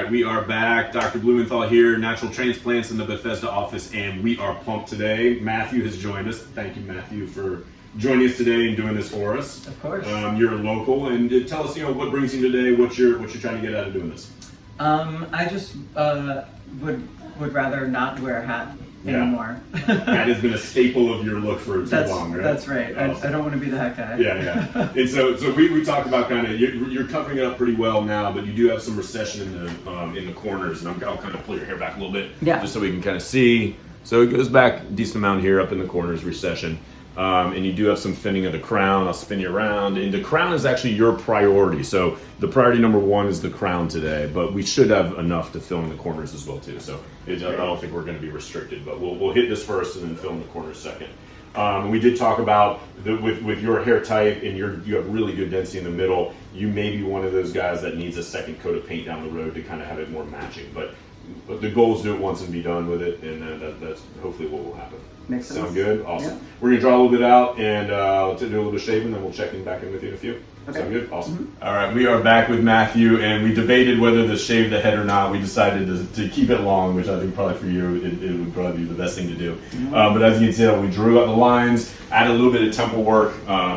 right, we are back. Dr. Blumenthal here, Natural Transplants in the Bethesda office, and we are pumped today. Matthew has joined us. Thank you, Matthew, for joining us today and doing this for us. Of course. You're local, and tell us, what brings you today. What you're trying to get out of doing this. I just would rather not wear a hat anymore. That has been a staple of your look for too long, right? That's right. Awesome. I don't want to be the hat guy. Yeah. And so we talked about kind of you're covering it up pretty well now, but you do have some recession in the corners, and I'll kind of pull your hair back a little bit, just so we can kind of see. So it goes back a decent amount here up in the corners, recession. And you do have some thinning of the crown. I'll spin you around. And the crown is actually your priority. So the priority number one is the crown today, but we should have enough to fill in the corners as well too. So I don't think we're going to be restricted, but we'll hit this first and then fill in the corners second. We did talk about with your hair type and you have really good density in the middle. You may be one of those guys that needs a second coat of paint down the road to kind of have it more matching. But the goal is to do it once and be done with it, and that's hopefully what will happen. Makes sense. Sound good? Awesome. Yeah. We're going to draw a little bit out and do a little bit of shaving, then we'll check back in with you in a few. Okay. Sound good? Awesome. All right, we are back with Matthew, and we debated whether to shave the head or not. We decided to keep it long, which I think probably for you, it would probably be the best thing to do. But as you can tell, we drew out the lines, added a little bit of temple work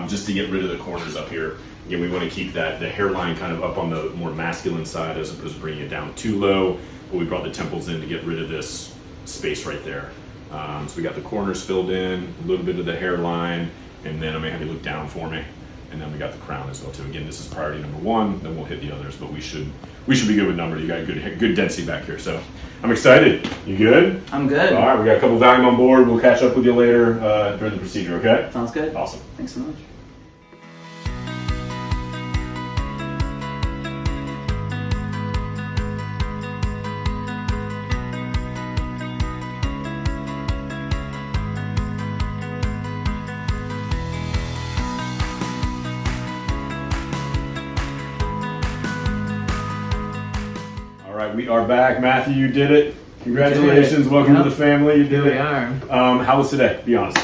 just to get rid of the corners up here. Again, we want to keep the hairline kind of up on the more masculine side as opposed to bringing it down too low. But we brought the temples in to get rid of this space right there. So we got the corners filled in, a little bit of the hairline, and then I'm gonna have you look down for me. And then we got the crown as well too. Again, this is priority number one, then we'll hit the others, but we should be good with numbers. You got good density back here. So I'm excited. You good? I'm good. All right, we got a couple Valium on board. We'll catch up with you later during the procedure, okay? Sounds good. Awesome. Thanks so much. All right, we are back. Matthew, you did it. Congratulations. Welcome to the family. You did it. We are. How was today? Be honest.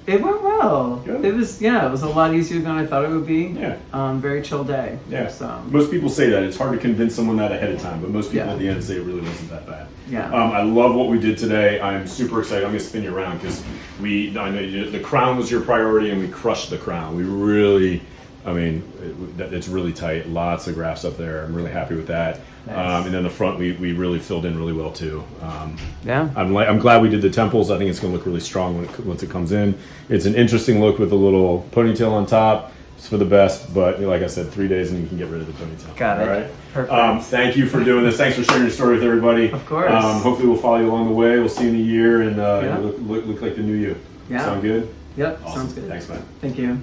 It went well. Good. It was a lot easier than I thought it would be. Yeah. Very chill day. Yeah. So. Most people say that. It's hard to convince someone that ahead of time, but most people Yeah. at the end say it really wasn't that bad. Yeah. I love what we did today. I'm super excited. I'm going to spin you around because I know the crown was your priority and we crushed the crown. We really, it's really tight. Lots of grafts up there. I'm really happy with that. Nice. And then the front, we really filled in really well too. Yeah. I'm glad we did the temples. I think it's going to look really strong once it comes in. It's an interesting look with a little ponytail on top. It's for the best, but like I said, 3 days and you can get rid of the ponytail. Got it. All right. Perfect. Thank you for doing this. Thanks for sharing your story with everybody. Of course. Hopefully we'll follow you along the way. We'll see you in a year and Yeah. look like the new you. Yeah. Sound good? Yep. Awesome. Sounds good. Thanks, man. Thank you.